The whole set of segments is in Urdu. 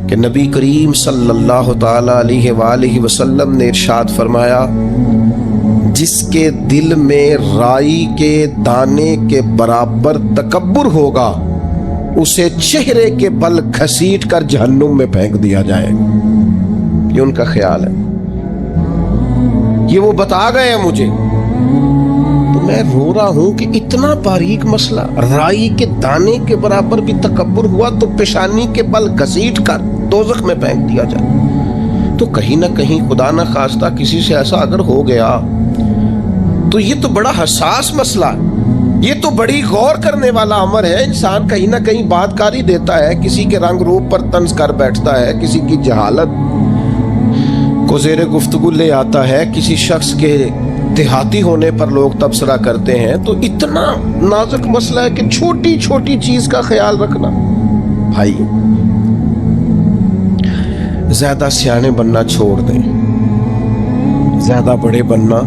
کہ نبی کریم صلی اللہ تعالی علیہ وآلہ وسلم نے ارشاد فرمایا، جس کے دل میں رائی کے دانے کے برابر تکبر ہوگا اسے چہرے کے بل گھسیٹ کر جہنم میں پھینک دیا جائے گا۔ یہ ان کا خیال ہے، یہ وہ بتا گئے ہیں مجھے، تو میں رو رہا ہوں کہ اتنا باریک مسئلہ، رائی کے دانے کے برابر بھی تکبر ہوا تو پیشانی کے بل گھسیٹ کر دوزخ میں پھینک دیا جائے۔ تو کہیں نہ کہیں خدا نہ خواستہ کسی سے ایسا اگر ہو گیا تو یہ تو بڑا حساس مسئلہ ہے، یہ تو بڑی غور کرنے والا امر ہے۔ انسان کہیں نہ کہیں بات کاری دیتا ہے، کسی کے رنگ روپ پر طنز کر بیٹھتا ہے، کسی کی جہالت کو زیر گفتگو لے آتا ہے، کسی شخص کے دیہاتی ہونے پر لوگ تبصرہ کرتے ہیں۔ تو اتنا نازک مسئلہ ہے کہ چھوٹی چھوٹی چیز کا خیال رکھنا۔ بھائی زیادہ سیانے بننا چھوڑ دیں، زیادہ بڑے بننا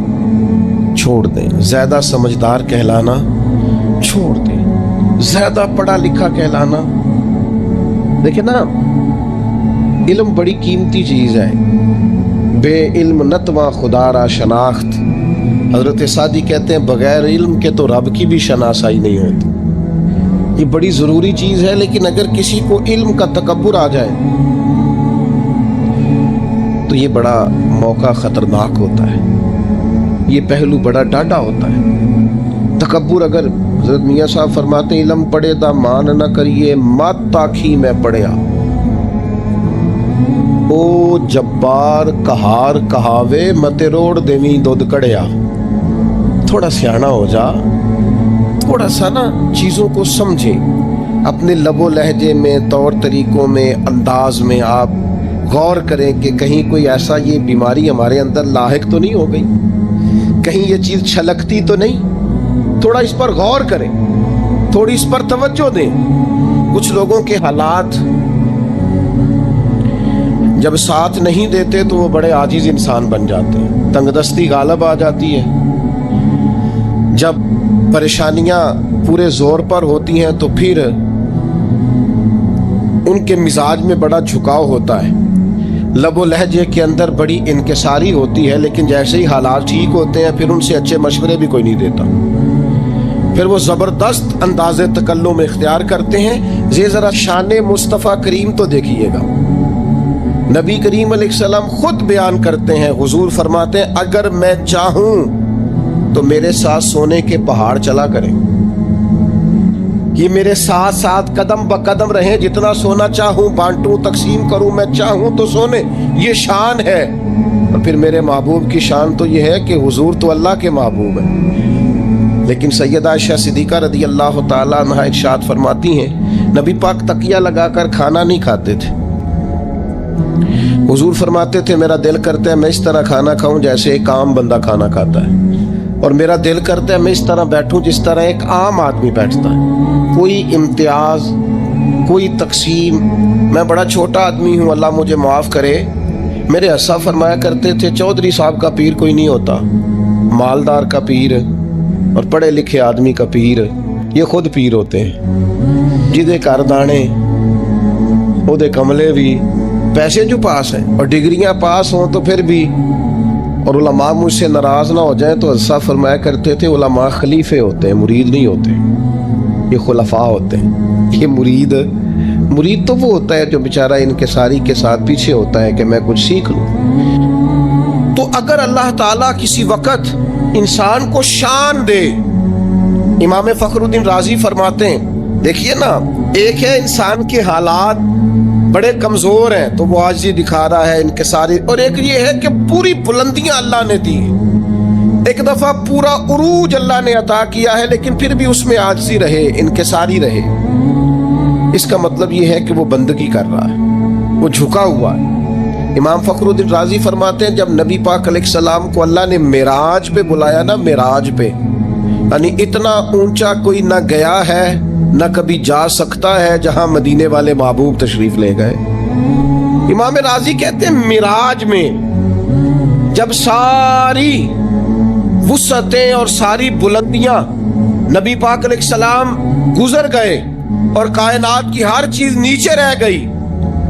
چھوڑ دیں، زیادہ سمجھدار کہلانا چھوڑ دیں، زیادہ پڑھا لکھا کہلانا۔ دیکھیں نا، علم بڑی قیمتی چیز ہے، بے علم نتواں خدا را شناخت۔ حضرت سعدی کہتے ہیں بغیر علم کے تو رب کی بھی شناسائی نہیں ہوتی۔ یہ بڑی ضروری چیز ہے، لیکن اگر کسی کو علم کا تکبر آ جائے تو یہ بڑا موقع خطرناک ہوتا ہے، یہ پہلو بڑا ڈاڈا ہوتا ہے۔ تکبر، اگر حضرت میاں صاحب فرماتے ہیں علم پڑھے دا مان نہ کریے مات تاکھی میں پڑھیا، او جبار کہار کہاوے متے روڑ دیویں دودھ کڑیا۔ تھوڑا سیانا ہو جا، تھوڑا سا نا چیزوں کو سمجھے، اپنے لب و لہجے میں، طور طریقوں میں، انداز میں آپ غور کریں کہ کہیں کوئی ایسا یہ بیماری ہمارے اندر لاحق تو نہیں ہو گئی، کہیں یہ چیز چھلکتی تو نہیں۔ تھوڑا اس پر غور کریں، تھوڑی اس پر توجہ دیں۔ کچھ لوگوں کے حالات جب ساتھ نہیں دیتے تو وہ بڑے عاجز انسان بن جاتے ہیں، تنگ دستی غالب آ جاتی ہے۔ جب پریشانیاں پورے زور پر ہوتی ہیں تو پھر ان کے مزاج میں بڑا جھکاؤ ہوتا ہے، لب و لہجے کے اندر بڑی انکساری ہوتی ہے، لیکن جیسے ہی حالات ٹھیک ہوتے ہیں پھر ان سے اچھے مشورے بھی کوئی نہیں دیتا، پھر وہ زبردست انداز تکلم اختیار کرتے ہیں۔ یہ ذرا شان مصطفیٰ کریم تو دیکھیے گا، نبی کریم علیہ السلام خود بیان کرتے ہیں، حضور فرماتے ہیں اگر میں چاہوں تو میرے ساتھ سونے کے پہاڑ چلا کریں، یہ میرے ساتھ ساتھ قدم بقدم رہیں، جتنا سونا چاہوں بانٹوں تقسیم کروں، میں چاہوں تو سونے، یہ شان ہے۔ اور پھر میرے محبوب کی شان تو یہ ہے کہ حضور تو اللہ کے محبوب ہیں، لیکن سیدہ عائشہ صدیقہ رضی اللہ تعالیٰ عنہا ارشاد فرماتی ہیں نبی پاک تکیہ لگا کر کھانا نہیں کھاتے تھے۔ حضور فرماتے تھے میرا دل کرتا ہے میں اس طرح کھانا کھاؤں جیسے ایک عام بندہ کھانا کھاتا ہے، اور میرا دل کرتا ہے میں اس طرح بیٹھوں جس طرح ایک عام آدمی بیٹھتا ہے، کوئی امتیاز، کوئی تقسیم۔ میں بڑا چھوٹا آدمی ہوں، اللہ مجھے معاف کرے۔ میرے اسا فرمایا کرتے تھے چودھری صاحب کا پیر کوئی نہیں ہوتا، مالدار کا پیر اور پڑھے لکھے آدمی کا پیر یہ خود پیر ہوتے ہیں، جدے کر دانے او دے کملے بھی، پیسے جو پاس ہیں اور ڈگریاں پاس ہوں تو پھر بھی، اور علماء مجھ سے ناراض نہ ہو جائیں تو اسا فرمایا کرتے تھے علماء خلیفے ہوتے ہیں، مرید نہیں ہوتے، یہ خلفاء ہوتے ہیں۔ یہ مرید تو وہ ہوتا ہے جو بیچارہ انکساری کے ساتھ پیچھے ہوتا ہے کہ میں کچھ سیکھ لوں۔ تو اگر اللہ تعالیٰ کسی وقت انسان کو شان دے، امام فخر الدین رازی فرماتے ہیں دیکھیے نا، ایک ہے انسان کے حالات بڑے کمزور ہیں تو وہ عاجزی دکھا رہا ہے، انکساری، اور ایک یہ ہے کہ پوری بلندیاں اللہ نے دی، ایک دفعہ پورا عروج اللہ نے عطا کیا ہے لیکن پھر بھی اس میں عاجزی رہے، انکساری رہے۔ اس کا مطلب یہ ہے کہ وہ بندگی کر رہا ہے، وہ جھکا ہوا ہے۔ امام فخر الدین رازی فرماتے ہیں جب نبی پاک علیہ السلام کو اللہ نے معراج پہ بلایا نا، معراج پہ، یعنی اتنا اونچا کوئی نہ گیا ہے نہ کبھی جا سکتا ہے جہاں مدینے والے محبوب تشریف لے گئے۔ امام رازی کہتے ہیں معراج میں جب ساری وسعتیں اور ساری بلندیاں نبی پاک علیہ السلام گزر گئے اور کائنات کی ہر چیز نیچے رہ گئی،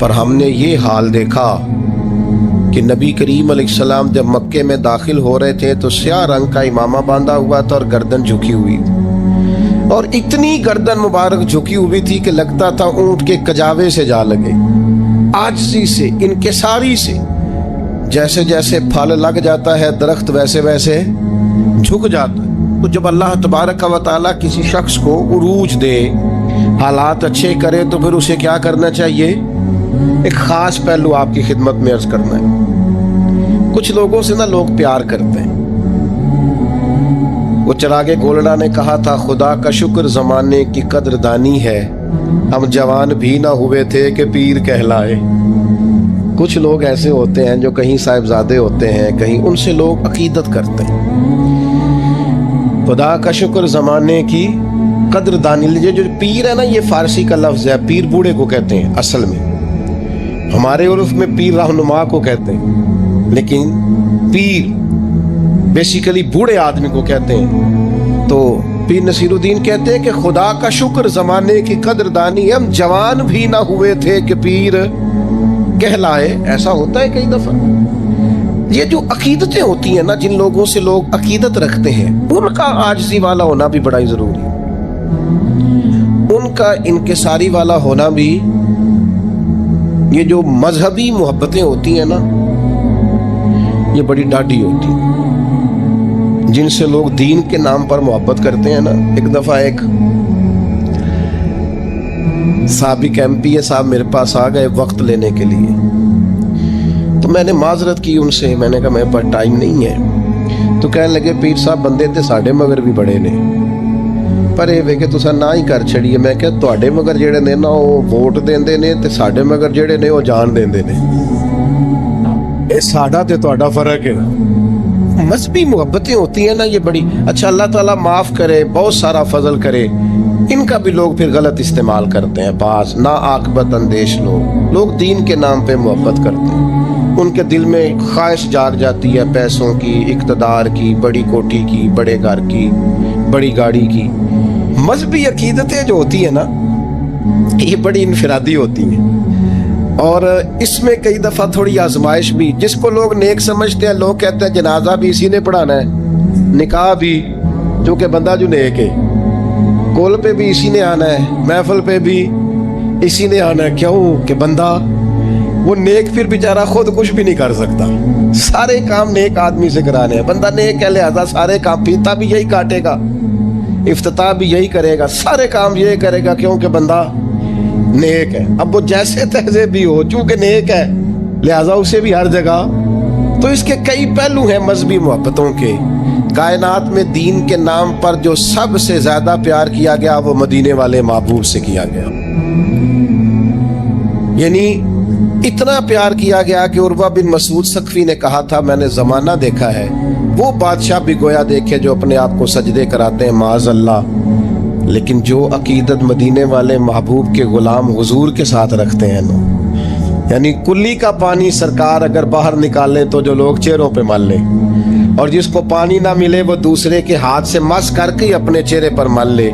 پر ہم نے یہ حال دیکھا کہ نبی کریم علیہ السلام جب مکے میں داخل ہو رہے تھے تو سیاہ رنگ کا امامہ باندھا ہوا تھا اور گردن جھکی ہوئی تھی، اور اتنی گردن مبارک جھکی ہوئی تھی کہ لگتا تھا اونٹ کے کجاوے سے جا لگے، عاجزی سے، انکساری سے، جیسے جیسے پھل لگ جاتا ہے درخت ویسے ویسے جھک جاتا ہے۔ تو جب اللہ تبارک و تعالیٰ کسی شخص کو عروج دے، حالات اچھے کرے، تو پھر اسے کیا کرنا چاہیے؟ ایک خاص پہلو آپ کی خدمت میں عرض کرنا ہے۔ کچھ لوگوں سے نا لوگ پیار کرتے ہیں۔ وہ چراغ گولڑا نے کہا تھا، خدا کا شکر زمانے کی قدر دانی ہے، ہم جوان بھی نہ ہوئے تھے کہ پیر کہلائے۔ کچھ لوگ ایسے ہوتے ہیں جو کہیں صاحبزادے ہوتے ہیں، کہیں ان سے لوگ عقیدت کرتے ہیں۔ خدا کا شکر زمانے کی قدر دانی۔ لیجیے، جو پیر ہے نا، یہ فارسی کا لفظ ہے، پیر بوڑھے کو کہتے ہیں اصل میں، ہمارے عرف میں پیر رہنما کو کہتے ہیں، لیکن پیر بیسیکلی بوڑھے آدمی کو کہتے ہیں۔ تو پیر نصیر الدین کہتے ہیں کہ خدا کا شکر زمانے کی قدر دانی، ہم جوان بھی نہ ہوئے تھے کہ پیر کہلائے۔ ایسا ہوتا ہے کئی دفعہ۔ یہ جو عقیدتیں ہوتی ہیں نا، جن لوگوں سے لوگ عقیدت رکھتے ہیں، ان کا عاجزی والا ہونا بھی بڑا ہی ضروری ہے، ان کا انکساری والا ہونا بھی۔ یہ جو مذہبی محبتیں ہوتی ہیں نا، یہ بڑی ڈاڈی ہوتی ہیں، جن سے لوگ دین کے نام پر محبت کرتے ہیں نا۔ ایک دفعہ ایک سابق MP صاحب میرے پاس آ گئے وقت لینے کے لیے، تو میں نے معذرت کی ان سے، میں نے کہا میرے پاس ٹائم نہیں ہے۔ تو کہنے لگے، پیر صاحب بندے تے ساڈے مگر بھی بڑے نے، پر یہ وے کہ تساں نہ ہی کر چھڑیے۔ میں کہ تواڈے مگر جڑے نے نا وہ ووٹ دیندے نے، تے ساڈے مگر جڑے نے وہ جان دیندے نے، اے ساڈا تے تواڈا فرق ہے۔ مذہبی محبتیں ہوتی ہیں نا، یہ بڑی اچھا، اللہ تعالیٰ معاف کرے، بہت سارا فضل کرے، ان کا بھی لوگ پھر غلط استعمال کرتے ہیں۔ بعض نا عاقبت اندیش لوگ دین کے نام پہ محبت کرتے ہیں، ان کے دل میں خواہش جاگ جاتی ہے پیسوں کی، اقتدار کی، بڑی کوٹھی کی، بڑے گھر کی، بڑی گاڑی کی۔ مذہبی عقیدتیں جو ہوتی ہیں نا، یہ بڑی انفرادی ہوتی ہیں، اور اس میں کئی دفعہ تھوڑی آزمائش بھی۔ جس کو لوگ نیک سمجھتے ہیں، لوگ کہتے ہیں جنازہ بھی اسی نے پڑھانا ہے، نکاح بھی، چونکہ بندہ جو نیک ہے، کول پہ بھی اسی نے آنا ہے، محفل پہ بھی اسی نے آنا ہے۔ کیوں کہ بندہ وہ نیک پھر بیچارہ خود کچھ بھی نہیں کر سکتا، سارے کام نیک آدمی سے کرانے ہیں۔ بندہ نیک ہے، لہذا سارے کام، پیتا بھی یہی کاٹے گا، افتتاح بھی یہی کرے گا، سارے کام یہی کرے گا، کیونکہ بندہ نیک ہے۔ اب وہ جیسے تہذیب بھی ہو، چونکہ نیک ہے لہذا اسے بھی ہر جگہ۔ تو اس کے کئی پہلو ہیں مذہبی محبتوں کے۔ کائنات میں دین کے نام پر جو سب سے زیادہ پیار کیا گیا وہ مدینے والے محبوب سے کیا گیا، یعنی اتنا پیار کیا گیا کہ عروہ بن مسعود ثقفی نے کہا تھا، میں نے زمانہ دیکھا ہے، وہ بادشاہ بھی گویا دیکھے جو اپنے آپ کو سجدے کراتے ہیں معاذ اللہ، لیکن جو عقیدت مدینے والے محبوب کے غلام حضور کے ساتھ رکھتے ہیں نا، یعنی کلی کا پانی سرکار اگر باہر نکالیں تو جو لوگ چہروں پہ مل لیں، اور جس کو پانی نہ ملے وہ دوسرے کے ہاتھ سے مس کر کے اپنے چہرے پر مل لے۔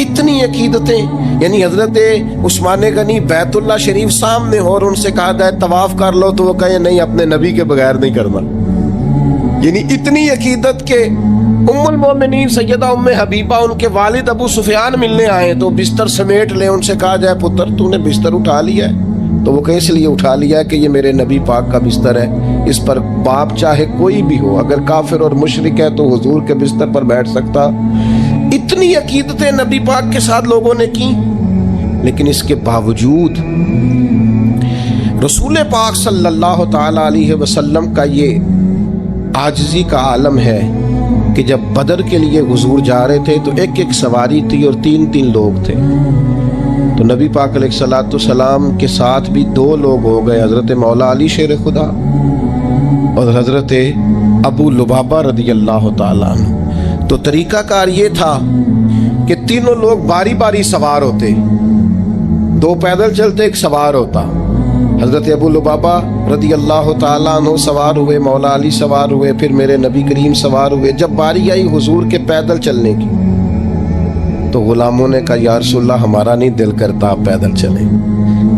اتنی عقیدتیں، یعنی حضرت عثمان غنی بیت اللہ شریف سامنے ہو اور ان سے کہا جائے طواف کر لو تو وہ کہے نہیں، اپنے نبی کے بغیر نہیں کرنا۔ یعنی اتنی عقیدت کے ام المومنین سیدہ ام حبیبہ، ان کے والد ابو سفیان ملنے آئے تو بستر سمیٹ لے، ان سے کہا جائے پتر تو نے بستر اٹھا لیا ہے؟ تو وہ کیسے لیے اٹھا لیا ہے کہ یہ میرے نبی پاک کا بستر ہے، اس پر باپ چاہے کوئی بھی ہو، اگر کافر اور مشرک ہے تو حضور کے بستر پر بیٹھ سکتا۔ اتنی عقیدتیں نبی پاک کے ساتھ لوگوں نے کی، لیکن اس کے باوجود رسول پاک صلی اللہ تعالی علیہ وسلم کا یہ عاجزی کا عالم ہے کہ جب بدر کے لیے حضور جا رہے تھے تو ایک ایک سواری تھی اور تین تین لوگ تھے، تو نبی پاک علیہ الصلوۃ والسلام کے ساتھ بھی دو لوگ ہو گئے، حضرت مولا علی شیر خدا اور حضرت ابو لبابہ رضی اللہ تعالیٰ عنہ۔ تو طریقہ کار یہ تھا کہ تینوں لوگ باری باری سوار ہوتے، دو پیدل چلتے، ایک سوار ہوتا۔ حضرت ابو لبابہ رضی اللہ تعالیٰ عنہ سوار ہوئے، مولا علی سوار ہوئے، پھر میرے نبی کریم سوار ہوئے۔ جب باری آئی حضور کے پیدل چلنے کی تو غلاموں نے کہا یا رسول اللہ ہمارا نہیں دل کرتا آپ پیدل چلیں،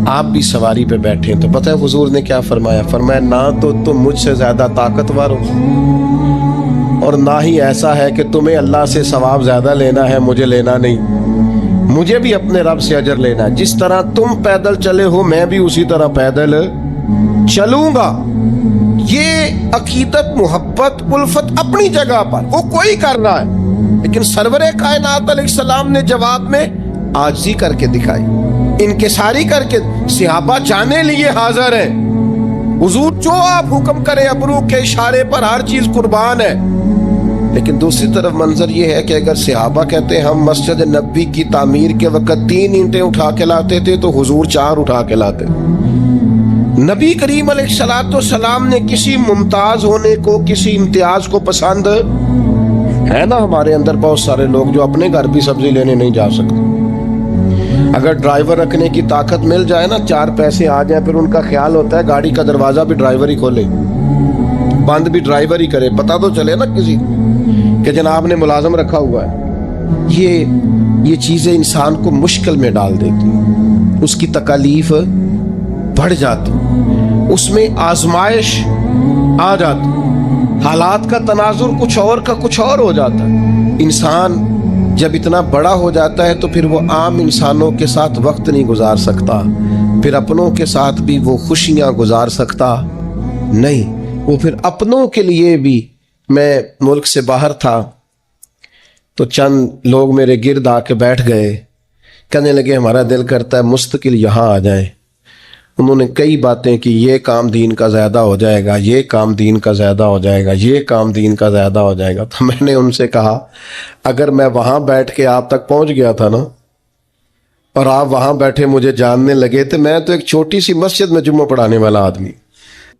آپ بھی سواری پہ بیٹھے ہیں تو پتہ ہے حضور نے کیا فرمایا؟ فرمایا نہ تو تم مجھ سے زیادہ طاقتور ہو اور نہ ہی ایسا ہے کہ تمہیں اللہ سے ثواب زیادہ لینا ہے، مجھے لینا نہیں، مجھے بھی اپنے رب سے اجر لینا ہے۔ جس طرح تم پیدل چلے ہو میں بھی اسی طرح پیدل چلوں گا۔ یہ عقیدت، محبت، الفت اپنی جگہ پر وہ کوئی کر رہا ہے، لیکن سرور کائنات علیہ السلام نے جواب میں عاجزی کر کے دکھائی، انکساری کر کے۔ صحابہ جانے لیے حاضر ہیں، حضور جو آپ حکم کریں ابرو کے اشارے پر ہر چیز قربان ہے۔ لیکن دوسری طرف منظر یہ ہے کہ اگر صحابہ کہتے ہیں ہم مسجد نبوی کی تعمیر کے وقت 3 اینٹیں اٹھا کے لاتے تھے تو حضور 4 اٹھا کے لاتے۔ نبی کریم علیہ السلام نے کسی ممتاز ہونے کو، کسی امتیاز کو پسند ہے نا؟ ہمارے اندر بہت سارے لوگ جو اپنے گھر بھی سبزی لینے نہیں جا سکتے، اگر ڈرائیور رکھنے کی طاقت مل جائے نا، 4 پیسے آ جائیں، پھر ان کا خیال ہوتا ہے گاڑی کا دروازہ بھی ڈرائیور ہی کھولے، بند بھی ڈرائیور ہی کرے، پتہ تو چلے نا کسی کہ جناب نے ملازم رکھا ہوا ہے۔ یہ چیزیں انسان کو مشکل میں ڈال دیتی، اس کی تکالیف بڑھ جاتی، اس میں آزمائش آ جاتی، حالات کا تناظر کچھ اور کا کچھ اور ہو جاتا ہے۔ انسان جب اتنا بڑا ہو جاتا ہے تو پھر وہ عام انسانوں کے ساتھ وقت نہیں گزار سکتا، پھر اپنوں کے ساتھ بھی وہ خوشیاں گزار سکتا نہیں۔ وہ پھر اپنوں کے لیے بھی، میں ملک سے باہر تھا تو چند لوگ میرے گرد آ کے بیٹھ گئے، کہنے لگے ہمارا دل کرتا ہے مستقل یہاں آ جائیں۔ انہوں نے کئی باتیں کی، یہ کام دین کا زیادہ ہو جائے گا، یہ کام دین کا زیادہ ہو جائے گا، یہ کام دین کا زیادہ ہو جائے گا۔ تو میں نے ان سے کہا اگر میں وہاں بیٹھ کے آپ تک پہنچ گیا تھا نا اور آپ وہاں بیٹھے مجھے جاننے لگے تو میں تو ایک چھوٹی سی مسجد میں جمعہ پڑھانے والا آدمی،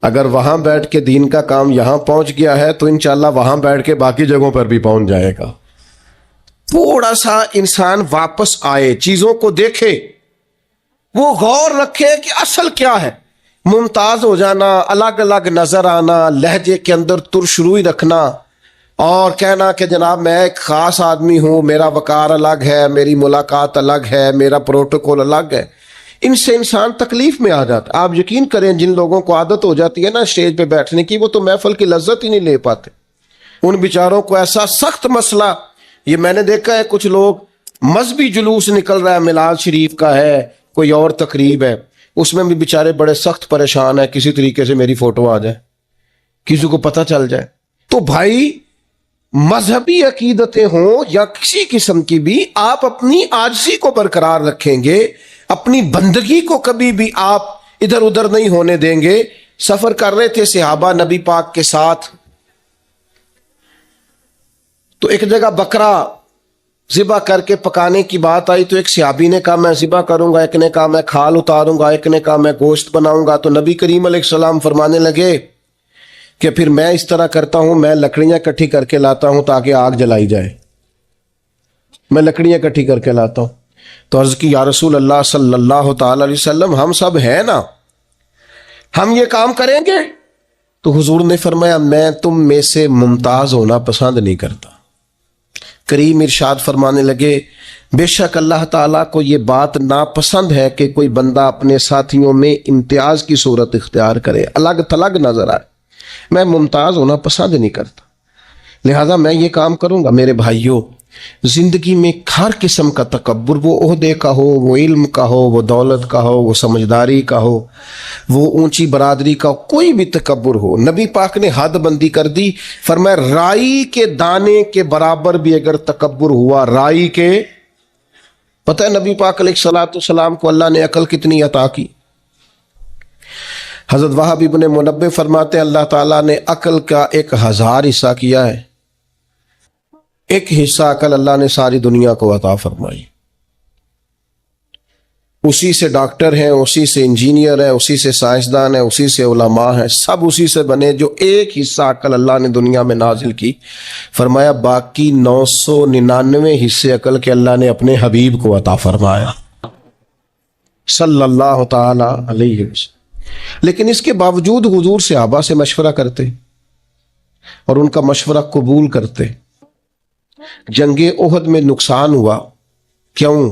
اگر وہاں بیٹھ کے دین کا کام یہاں پہنچ گیا ہے تو انشاءاللہ وہاں بیٹھ کے باقی جگہوں پر بھی پہنچ جائے گا۔ تھوڑا سا انسان واپس آئے، چیزوں کو دیکھے، وہ غور رکھے کہ اصل کیا ہے۔ ممتاز ہو جانا، الگ الگ نظر آنا، لہجے کے اندر ترشروئی رکھنا اور کہنا کہ جناب میں ایک خاص آدمی ہوں، میرا وقار الگ ہے، میری ملاقات الگ ہے، میرا پروٹوکول الگ ہے، ان سے انسان تکلیف میں آ جاتا۔ آپ یقین کریں جن لوگوں کو عادت ہو جاتی ہے نا اسٹیج پہ بیٹھنے کی، وہ تو محفل کی لذت ہی نہیں لے پاتے۔ ان بیچاروں کو ایسا سخت مسئلہ، یہ میں نے دیکھا ہے کچھ لوگ مذہبی جلوس نکل رہا ہے، میلاد شریف کا ہے، کوئی اور تقریب ہے، اس میں بھی بیچارے بڑے سخت پریشان ہیں، کسی طریقے سے میری فوٹو آ جائے، کسی کو پتہ چل جائے۔ تو بھائی مذہبی عقیدتیں ہوں یا کسی قسم کی بھی، آپ اپنی عاجزی کو برقرار رکھیں گے، اپنی بندگی کو کبھی بھی آپ ادھر ادھر نہیں ہونے دیں گے۔ سفر کر رہے تھے صحابہ نبی پاک کے ساتھ، تو ایک جگہ بکرا ذبح کر کے پکانے کی بات آئی تو ایک صحابی نے کہا میں ذبح کروں گا، ایک نے کہا میں کھال اتاروں گا، ایک نے کہا میں گوشت بناؤں گا۔ تو نبی کریم علیہ السلام فرمانے لگے کہ پھر میں اس طرح کرتا ہوں، میں لکڑیاں اکٹھی کر کے لاتا ہوں تاکہ آگ جلائی جائے، میں لکڑیاں اکٹھی کر کے لاتا ہوں۔ تو عرض کی یا رسول اللہ صلی اللہ تعالی علیہ وسلم ہم سب ہیں نا، ہم یہ کام کریں گے؟ تو حضور نے فرمایا میں تم میں سے ممتاز ہونا پسند نہیں کرتا۔ کریم ارشاد فرمانے لگے بے شک اللہ تعالیٰ کو یہ بات ناپسند ہے کہ کوئی بندہ اپنے ساتھیوں میں امتیاز کی صورت اختیار کرے، الگ تھلگ نظر آئے، میں ممتاز ہونا پسند نہیں کرتا، لہذا میں یہ کام کروں گا۔ میرے بھائیوں، زندگی میں ہر قسم کا تکبر، وہ عہدے کا ہو، وہ علم کا ہو، وہ دولت کا ہو، وہ سمجھداری کا ہو، وہ اونچی برادری کا ہو، کوئی بھی تکبر ہو، نبی پاک نے حد بندی کر دی۔ فرمایا رائی کے دانے کے برابر بھی اگر تکبر ہوا، رائی کے، پتہ ہے نبی پاک علیہ السلام کو اللہ نے عقل کتنی عطا کی؟ حضرت وہب ابن منبہ فرماتے ہیں اللہ تعالیٰ نے عقل کا 1000 حصہ کیا ہے، ایک حصہ عقل اللہ نے ساری دنیا کو عطا فرمائی۔ اسی سے ڈاکٹر ہیں، اسی سے انجینئر ہیں، اسی سے سائنسدان ہیں، اسی سے علماء ہیں، سب اسی سے بنے، جو ایک حصہ عقل اللہ نے دنیا میں نازل کی۔ فرمایا باقی 999 حصے عقل کے اللہ نے اپنے حبیب کو عطا فرمایا صلی اللہ تعالی علیہ وسلم۔ لیکن اس کے باوجود حضور صحابہ سے مشورہ کرتے اور ان کا مشورہ قبول کرتے۔ جنگ احد میں نقصان ہوا، کیوں؟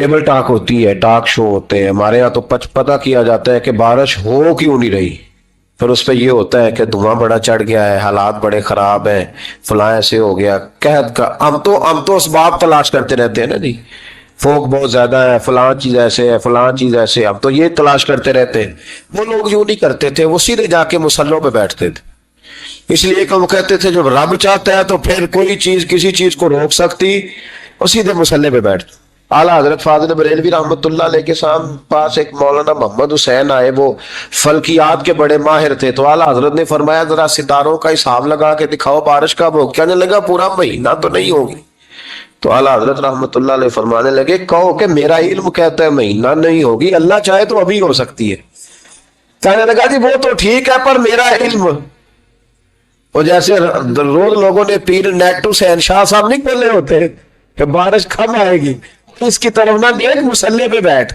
ٹیبل ٹاک ہوتی ہے، ٹاک شو ہوتے ہیں ہمارے یہاں، تو پتہ کیا جاتا ہے کہ بارش ہو کیوں نہیں رہی، پھر اس پہ یہ ہوتا ہے کہ دھواں بڑا چڑھ گیا ہے، حالات بڑے خراب ہیں، فلاں ایسے ہو گیا، قحط کا ہم تو اسباب تلاش کرتے رہتے ہیں نا جی، فوق بہت زیادہ ہے، فلاں چیز ایسے ہے، فلاں چیز ایسے، اب تو یہ تلاش کرتے رہتے ہیں۔ وہ لوگ یوں نہیں کرتے تھے، وہ سیدھے جا کے مصلوں پہ بیٹھتے تھے، اس لیے کہ وہ کہتے تھے جب رب چاہتا ہے تو پھر کوئی چیز کسی چیز کو روک سکتی، وہ سیدھے مصلے پہ بیٹھتے۔ اعلیٰ حضرت فاضل بریلوی رحمۃ اللہ علیہ کے پاس ایک مولانا محمد حسین آئے، وہ فلکیات کے بڑے ماہر تھے، تو اعلیٰ حضرت نے فرمایا ذرا ستاروں کا حساب لگا کے دکھاؤ بارش کب ہو، کہنے لگا پورا مہینہ تو نہیں ہوگی۔ تو اعلیٰ حضرت رحمۃ اللہ علیہ فرمانے لگے کہو کہ میرا علم کہتا ہے مہینہ نہیں ہوگی، اللہ چاہے تو ابھی ہو سکتی ہے۔ کہنے لگا جی وہ تو ٹھیک ہے پر میرا علم، وہ جیسے روز لوگوں نے پیر نیٹ حسین شاہ صاحب نہیں کھولے ہوتے کہ بارش کب آئے گی، اس کی طرف نہ دیکھ، مصلے پہ بیٹھ،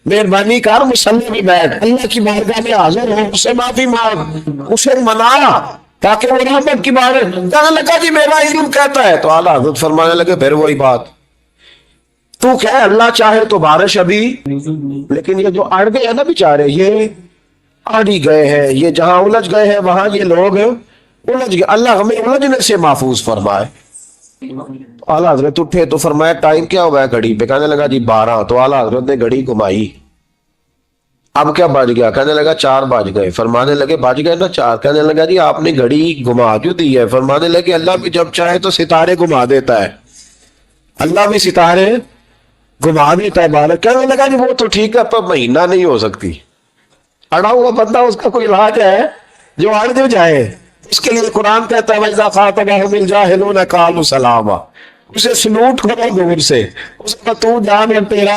مہربانی کر مصلے پہ بیٹھ، اللہ کی بارگاہ میں حاضر ہو، اسے معافی مانگ، اسے منا تاکہ وہ رحمت کی بارش۔ کہنے لگا جی میرا علم کہتا ہے، تو اعلیٰ حضرت فرمانے لگے پھر وہی بات، تو کہ اللہ چاہے تو بارش ابھی، لیکن یہ جو اڑ گئے ہیں نا بیچارے، یہ اڑ ہی گئے ہیں، یہ جہاں الجھ گئے ہیں وہاں یہ لوگ الجھ گئے، اللہ ہمیں الجھنے سے محفوظ فرمائے۔ اعلیٰ حضرت اٹھے تو فرمایا ٹائم کیا ہوا ہے گھڑی پہ، کہنے لگا جی 12۔ تو اعلیٰ حضرت نے گھڑی گھمائی، اب کیا بج گیا، کہنے لگا 4 بج گئے، فرمانے لگے بج گئے نا 4، کہنے لگا جی آپ نے گھڑی گھما کیوں دی ہے، فرمانے لگے اللہ بھی جب چاہے تو ستارے گھما دیتا ہے، اللہ بھی ستارے گھما دیتا ہے بارش۔ کہنے لگا جی وہ تو ٹھیک ہے پر مہینہ نہیں ہو سکتی، اڑا ہوا بندہ اس کا کوئی علاج ہے جو اڑ جو جائے، اس کے لیے قرآن کہتا ہے وَإِذَا خَاطَبَهُمُ الْجَاهِلُونَ قَالُوا سَلَامًا، اسے سلوٹ کرو دور سے، اس کا تو جان ہے تیرا،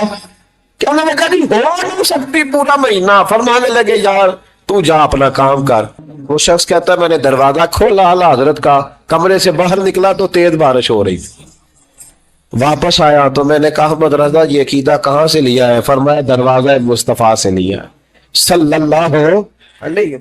کہنے لگا نہیں ہو نہیں سکتی پورا مہینہ، فرمانے لگے یار تو جا اپنا کام کر۔ وہ شخص کہتا ہے میں نے دروازہ کھولا اعلیٰ حضرت کا، کمرے سے باہر نکلا تو تیز بارش ہو رہی تھی، واپس آیا تو میں نے کہا احمد رضا یہ عقیدہ کہاں سے لیا ہے، فرمایا دروازہ مصطفیٰ سے لیا، صلی اللہ علیہ